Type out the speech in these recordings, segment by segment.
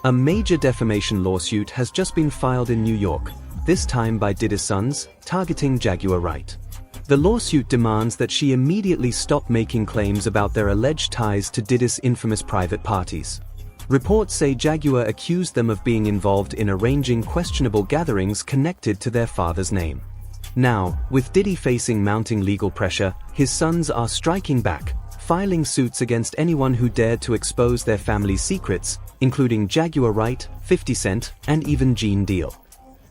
A major defamation lawsuit has just been filed in New York, this time by Diddy's sons, targeting Jaguar Wright. The lawsuit demands that she immediately stop making claims about their alleged ties to Diddy's infamous private parties. Reports say Jaguar accused them of being involved in arranging questionable gatherings connected to their father's name. Now, with Diddy facing mounting legal pressure, his sons are striking back, filing suits against anyone who dared to expose their family's secrets, including Jaguar Wright, 50 Cent, and even Gene Deal.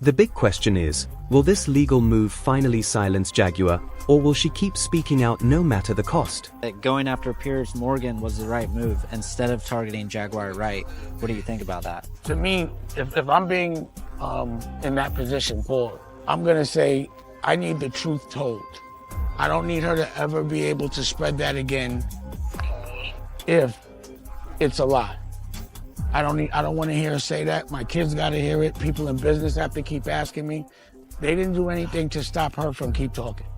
The big question is, will this legal move finally silence Jaguar, or will she keep speaking out no matter the cost? Going after Piers Morgan was the right move instead of targeting Jaguar Wright. What do you think about that? To me, if I'm being in that position, Paul, I'm going to say I need the truth told. I don't need her to ever be able to spread that again if it's a lie. I don't want to hear her say that. My kids got to hear it. People in business have to keep asking me. They didn't do anything to stop her from keep talking.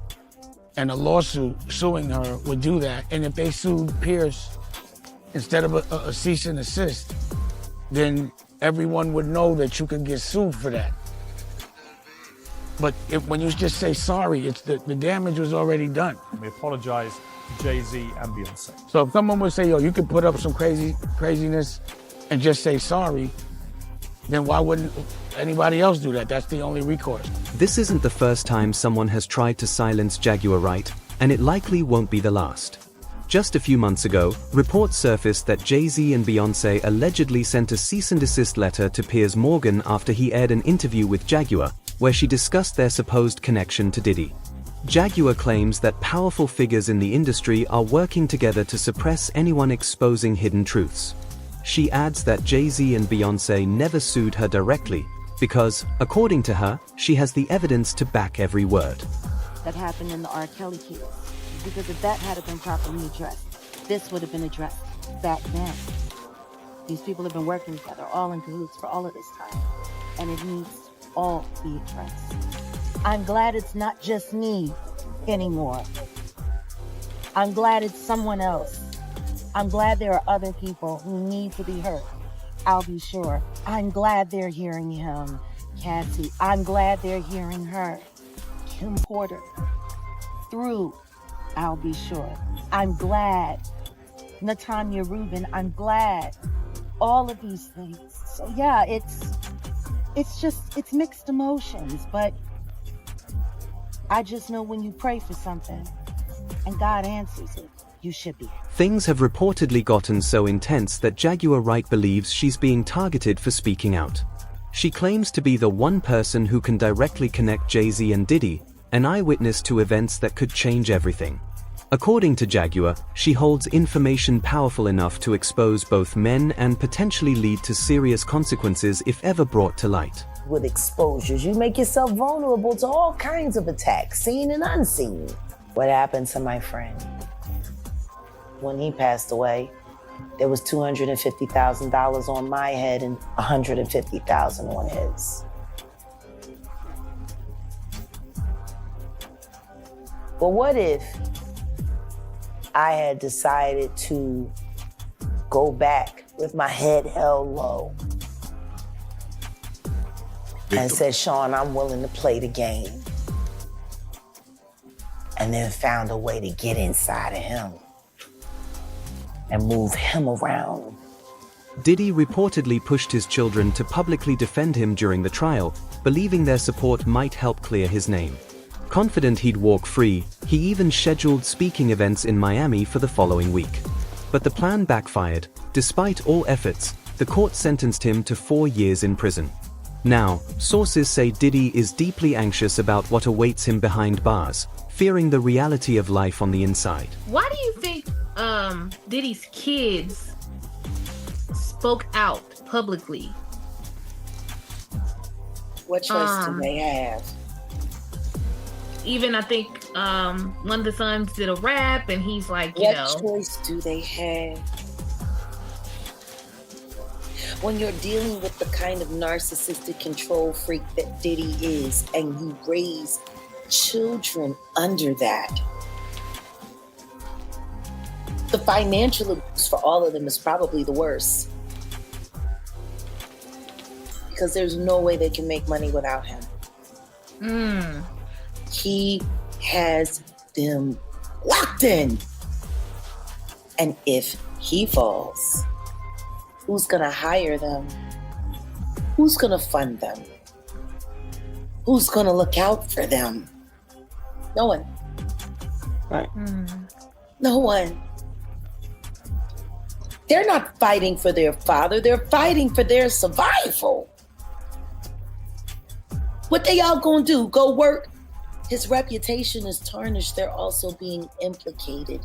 And a lawsuit suing her would do that. And if they sued Pierce instead of a cease and desist, then everyone would know that you can get sued for that. But when you just say sorry, it's the damage was already done. We apologize to Jay-Z and Beyonce. So if someone would say, yo, you could put up some craziness and just say sorry, then why wouldn't anybody else do that? That's the only recourse. This isn't the first time someone has tried to silence Jaguar Wright, and it likely won't be the last. Just a few months ago, reports surfaced that Jay-Z and Beyonce allegedly sent a cease and desist letter to Piers Morgan after he aired an interview with Jaguar, where she discussed their supposed connection to Diddy. Jaguar claims that powerful figures in the industry are working together to suppress anyone exposing hidden truths. She adds that Jay-Z and Beyonce never sued her directly, because, according to her, she has the evidence to back every word. That happened in the R. Kelly case, because if that had been properly addressed, this would have been addressed back then. These people have been working together, all in cahoots for all of this time, and it needs to all be addressed. I'm glad it's not just me anymore. I'm glad it's someone else. I'm glad there are other people who need to be heard. I'll be sure. I'm glad they're hearing him, Cassie. I'm glad they're hearing her, Kim Porter. Through, I'll be sure. I'm glad. Natanya Rubin, I'm glad. All of these things. So yeah, it's mixed emotions, but I just know when you pray for something and God answers it, you should be. Things have reportedly gotten so intense that Jaguar Wright believes she's being targeted for speaking out. She claims to be the one person who can directly connect Jay-Z and Diddy, an eyewitness to events that could change everything. According to Jaguar, she holds information powerful enough to expose both men and potentially lead to serious consequences if ever brought to light. With exposures, you make yourself vulnerable to all kinds of attacks, seen and unseen. What happened to my friend? When he passed away, there was $250,000 on my head and $150,000 on his. But what if I had decided to go back with my head held low and said, Sean, I'm willing to play the game, and then found a way to get inside of him and move him around. Diddy reportedly pushed his children to publicly defend him during the trial, believing their support might help clear his name. Confident he'd walk free, he even scheduled speaking events in Miami for the following week. But the plan backfired. Despite all efforts, the court sentenced him to 4 years in prison. Now, sources say Diddy is deeply anxious about what awaits him behind bars, fearing the reality of life on the inside. Why do you think Diddy's kids spoke out publicly? What choice do they have? Even I think one of the sons did a rap, and he's like, What choice do they have? When you're dealing with the kind of narcissistic control freak that Diddy is, and you raise children under that, the financial abuse for all of them is probably the worst. because there's no way they can make money without him. He has them locked in. And if he falls, who's going to hire them? Who's going to fund them? Who's going to look out for them? No one. Right. No one. They're not fighting for their father. They're fighting for their survival. What they all gonna do? Go work? His reputation is tarnished. They're also being implicated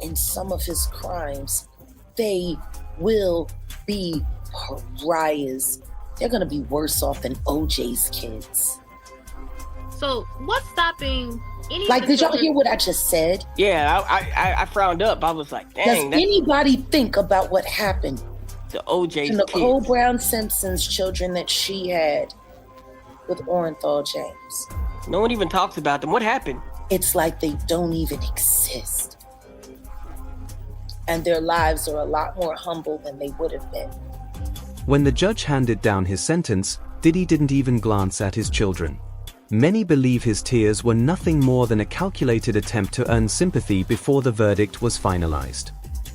in some of his crimes. They will be pariahs. They're gonna be worse off than OJ's kids. So what's stopping any? Like, did y'all hear what I just said? Yeah, I frowned up. I was like, Does dang, that's anybody think about what happened the OJ's to Nicole kids. Brown Simpson's children that she had with Orenthal James? No one even talks about them. What happened? It's like they don't even exist. And their lives are a lot more humble than they would have been. When the judge handed down his sentence, Diddy didn't even glance at his children. Many believe his tears were nothing more than a calculated attempt to earn sympathy before the verdict was finalized.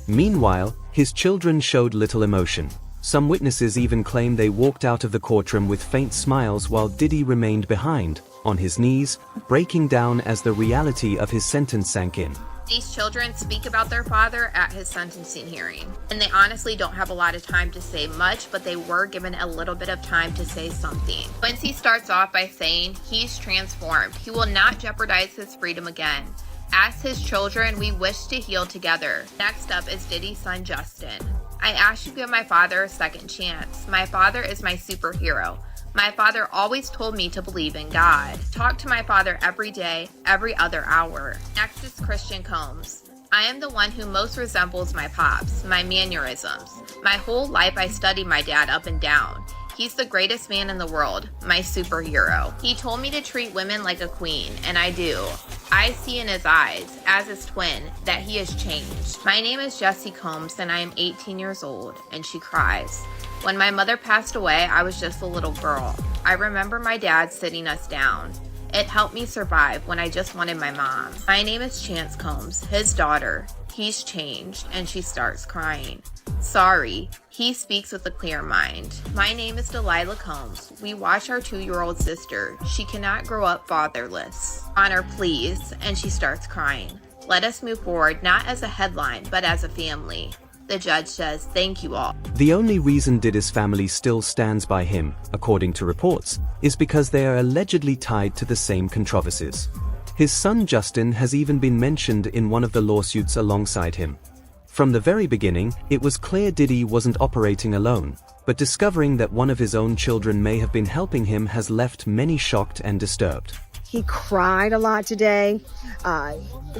Meanwhile, his children showed little emotion. Some witnesses even claim they walked out of the courtroom with faint smiles while Diddy remained behind, on his knees, breaking down as the reality of his sentence sank in. These children speak about their father at his sentencing hearing, and they honestly don't have a lot of time to say much, but they were given a little bit of time to say something. Quincy starts off by saying he's transformed. He will not jeopardize his freedom again. As his children, we wish to heal together. Next up is Diddy's son, Justin. I asked you to give my father a second chance. My father is my superhero. My father always told me to believe in God. Talk to my father every day, every other hour. Next is Christian Combs. I am the one who most resembles my pops, my mannerisms. My whole life I studied my dad up and down. He's the greatest man in the world, my superhero. He told me to treat women like a queen, and I do. I see in his eyes, as his twin, that he has changed. My name is Jessie Combs, and I am 18 years old, and she cries. When my mother passed away, I was just a little girl. I remember my dad sitting us down. It helped me survive when I just wanted my mom. My name is Chance Combs, his daughter. He's changed, and she starts crying. Sorry, he speaks with a clear mind. My name is Delilah Combs. We watch our 2-year-old sister. She cannot grow up fatherless. Honor, please, and she starts crying. Let us move forward, not as a headline, but as a family. The judge says, thank you all. The only reason Diddy's family still stands by him, according to reports, is because they are allegedly tied to the same controversies. His son Justin has even been mentioned in one of the lawsuits alongside him. From the very beginning, it was clear Diddy wasn't operating alone, but discovering that one of his own children may have been helping him has left many shocked and disturbed. He cried a lot today.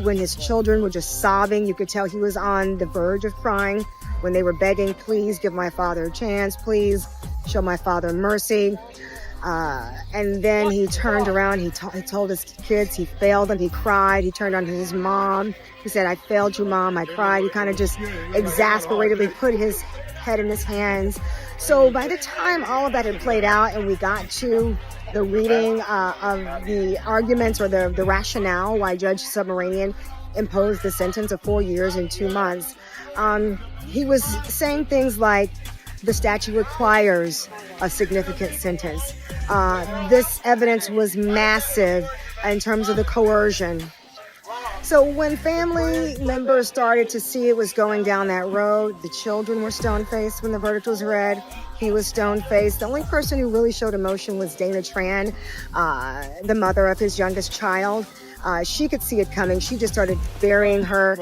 When his children were just sobbing, you could tell he was on the verge of crying. When they were begging, please give my father a chance, please show my father mercy. And then he turned around, he told his kids he failed them, he cried, he turned on to his mom. He said, I failed you, Mom, I cried. He kind of just exasperatedly put his head in his hands. So by the time all of that had played out and we got to the reading of the arguments or the rationale why Judge Submaranian imposed the sentence of 4 years and 2 months, he was saying things like, the statute requires a significant sentence. This evidence was massive in terms of the coercion. So when family members started to see it was going down that road, the children were stone-faced when the verdict was read. He was stone-faced. The only person who really showed emotion was Dana Tran, the mother of his youngest child. She could see it coming. She just started burying her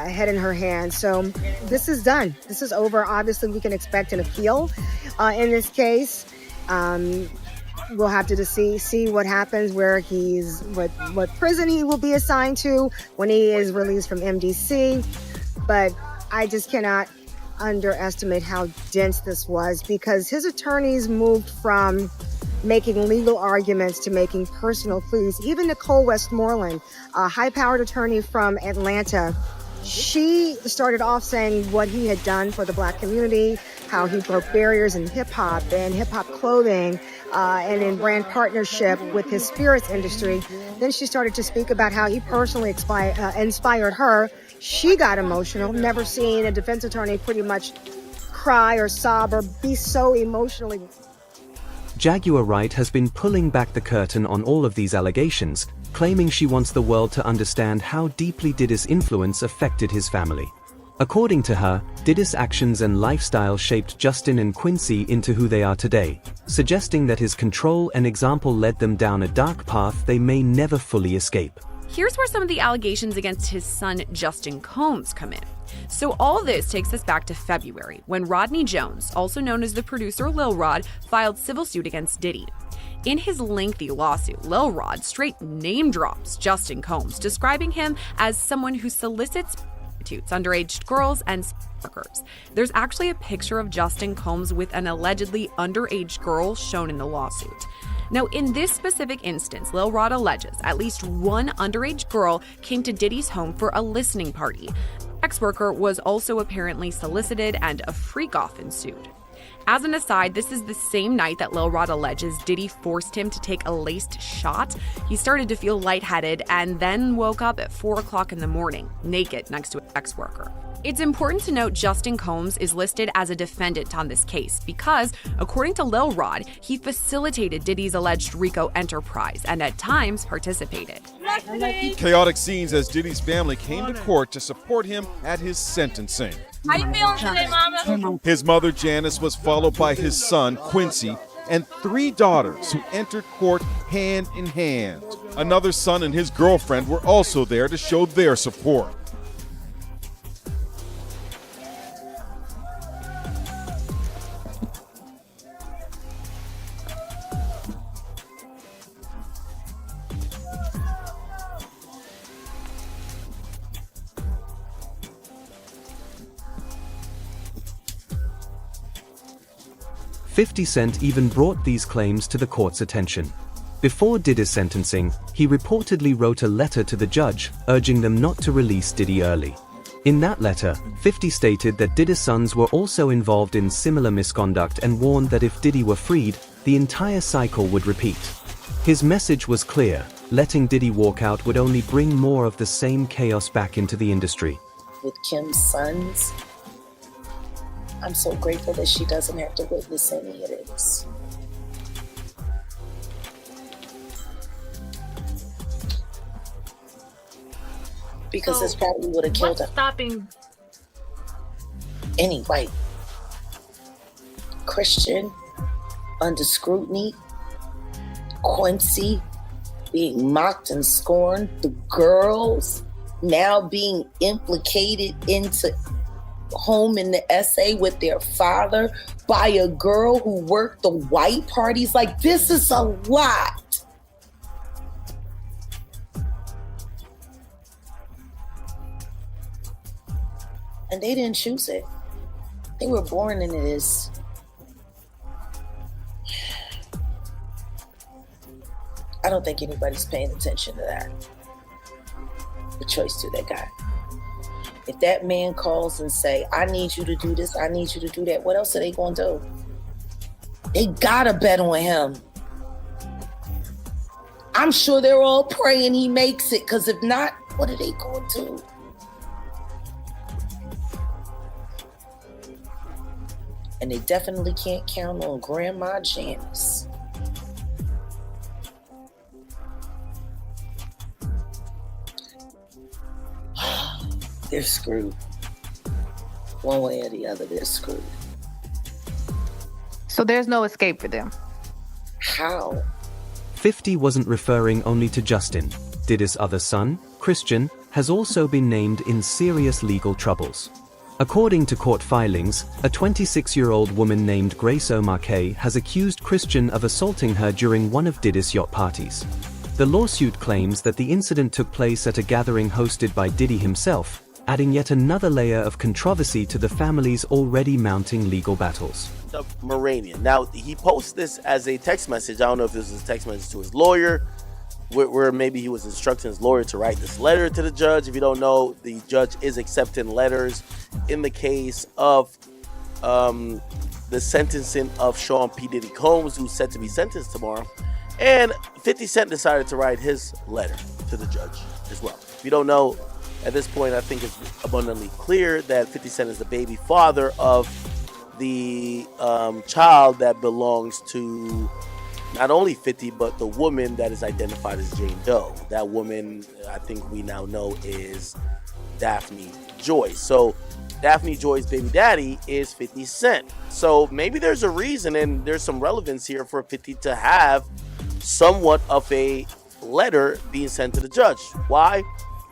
head in her hands. So this is done. This is over. Obviously, we can expect an appeal in this case. We'll have to see what happens, where what prison he will be assigned to when he is released from MDC. But I just cannot underestimate how dense this was, because his attorneys moved from making legal arguments to making personal pleas. Even Nicole Westmoreland, a high-powered attorney from Atlanta, she started off saying what he had done for the Black community, how he broke barriers in hip hop and hip hop clothing, and in brand partnership with his spirits industry. Then she started to speak about how he personally inspired her. She got emotional, never seen a defense attorney pretty much cry or sob or be so emotionally. Jaguar Wright has been pulling back the curtain on all of these allegations, claiming she wants the world to understand how deeply Diddy's influence affected his family. According to her, Diddy's actions and lifestyle shaped Justin and Quincy into who they are today, suggesting that his control and example led them down a dark path they may never fully escape. Here's where some of the allegations against his son Justin Combs come in. So all this takes us back to February, when Rodney Jones, also known as the producer Lil Rod, filed civil suit against Diddy. In his lengthy lawsuit, Lil Rod straight name drops Justin Combs, describing him as someone who solicits prostitutes, underage girls, and sex workers. There's actually a picture of Justin Combs with an allegedly underage girl shown in the lawsuit. Now, in this specific instance, Lil Rod alleges at least one underage girl came to Diddy's home for a listening party. Ex-worker was also apparently solicited and a freak-off ensued. As an aside, this is the same night that Lil Rod alleges Diddy forced him to take a laced shot. He started to feel lightheaded and then woke up at 4 o'clock in the morning, naked next to an ex-worker. It's important to note Justin Combs is listed as a defendant on this case because, according to Lil Rod, he facilitated Diddy's alleged RICO enterprise and at times participated. Chaotic scenes as Diddy's family came to court to support him at his sentencing. How you feeling today, Mama? His mother, Janice, was followed by his son, Quincy, and 3 daughters who entered court hand in hand. Another son and his girlfriend were also there to show their support. $50 Cent even brought these claims to the court's attention. Before Diddy's sentencing, he reportedly wrote a letter to the judge, urging them not to release Diddy early. In that letter, 50 stated that Diddy's sons were also involved in similar misconduct and warned that if Diddy were freed, the entire cycle would repeat. His message was clear: letting Diddy walk out would only bring more of the same chaos back into the industry. With Kim's sons, I'm so grateful that she doesn't have to witness any of this. Because this probably would have killed him. Stopping Any white Christian under scrutiny, Quincy being mocked and scorned, the girls now being implicated into home in the SA with their father by a girl who worked the white parties. Like, this is a lot. And they didn't choose it. They were born into this. I don't think anybody's paying attention to that. The choice to that guy. If that man calls and say, I need you to do this, I need you to do that, what else are they going to do? They gotta bet on him. I'm sure they're all praying he makes it, because if not, what are they going to do? And they definitely can't count on Grandma Janice. They're screwed. One way or the other, they're screwed. So there's no escape for them. How? 50 wasn't referring only to Justin. Diddy's other son, Christian, has also been named in serious legal troubles. According to court filings, a 26-year-old woman named Grace O'Markay has accused Christian of assaulting her during one of Diddy's yacht parties. The lawsuit claims that the incident took place at a gathering hosted by Diddy himself, adding yet another layer of controversy to the family's already mounting legal battles. The Moranian. Now, he posts this as a text message. I don't know if this was a text message to his lawyer, where maybe he was instructing his lawyer to write this letter to the judge. If you don't know, the judge is accepting letters in the case of the sentencing of Sean P. Diddy Combs, who's set to be sentenced tomorrow. And 50 Cent decided to write his letter to the judge as well. If you don't know, at this point, I think it's abundantly clear that 50 Cent is the baby father of the child that belongs to not only 50, but the woman that is identified as Jane Doe. That woman, I think we now know, is Daphne Joy. So Daphne Joy's baby daddy is 50 Cent. So maybe there's a reason and there's some relevance here for 50 to have somewhat of a letter being sent to the judge. Why?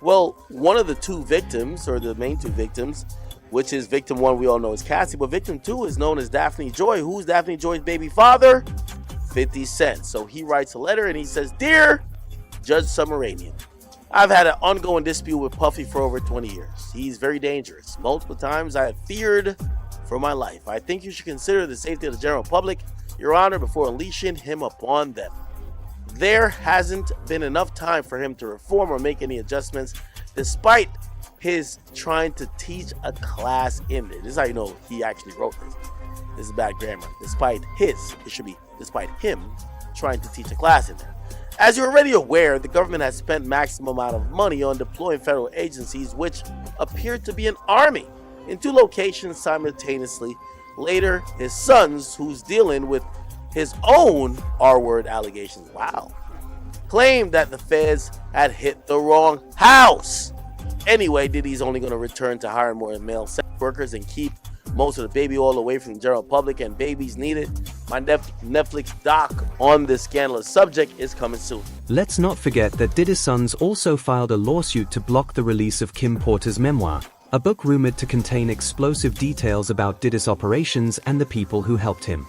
Well, one of the two victims, or the main two victims, which is victim one, we all know is Cassie, but victim two is known as Daphne Joy. Who's Daphne Joy's baby father? 50 Cent. So he writes a letter and he says, "Dear Judge Summarian, I've had an ongoing dispute with Puffy for over 20 years. He's very dangerous. Multiple times I have feared for my life. I think you should consider the safety of the general public, Your Honor, before unleashing him upon them. There hasn't been enough time for him to reform or make any adjustments, despite his trying to teach a class in it." This is how you know he actually wrote this. This is bad grammar. Despite him trying to teach a class in there. As you're already aware, the government has spent maximum amount of money on deploying federal agencies, which appear to be an army, in two locations simultaneously. Later, his sons, who's dealing with his own R-word allegations, claimed that the feds had hit the wrong house. Anyway, Diddy's only going to return to hiring more male sex workers and keep most of the baby oil away from the general public, and babies need it. My Netflix doc on this scandalous subject is coming soon. Let's not forget that Diddy's sons also filed a lawsuit to block the release of Kim Porter's memoir, a book rumored to contain explosive details about Diddy's operations and the people who helped him.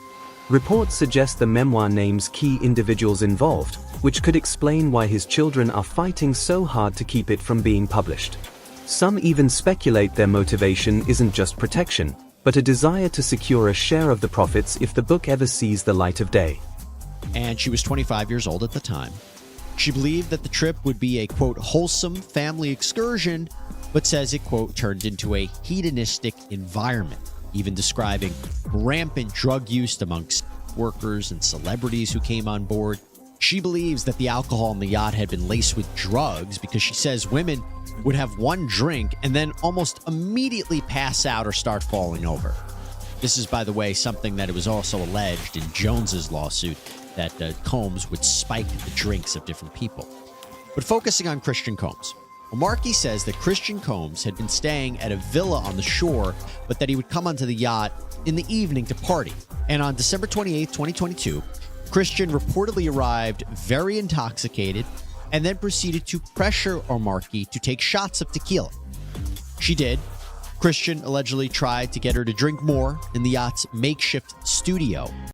Reports suggest the memoir names key individuals involved, which could explain why his children are fighting so hard to keep it from being published. Some even speculate their motivation isn't just protection, but a desire to secure a share of the profits if the book ever sees the light of day. And she was 25 years old at the time. She believed that the trip would be a, quote, wholesome family excursion, but says it, quote, turned into a hedonistic environment, even describing rampant drug use amongst workers and celebrities who came on board. She believes that the alcohol on the yacht had been laced with drugs because she says women would have one drink and then almost immediately pass out or start falling over. This is, by the way, something that it was also alleged in Jones's lawsuit, that Combs would spike the drinks of different people. But focusing on Christian Combs, Markey says that Christian Combs had been staying at a villa on the shore, but that he would come onto the yacht in the evening to party. And on December 28, 2022, Christian reportedly arrived very intoxicated and then proceeded to pressure Markey to take shots of tequila. She did. Christian allegedly tried to get her to drink more in the yacht's makeshift studio.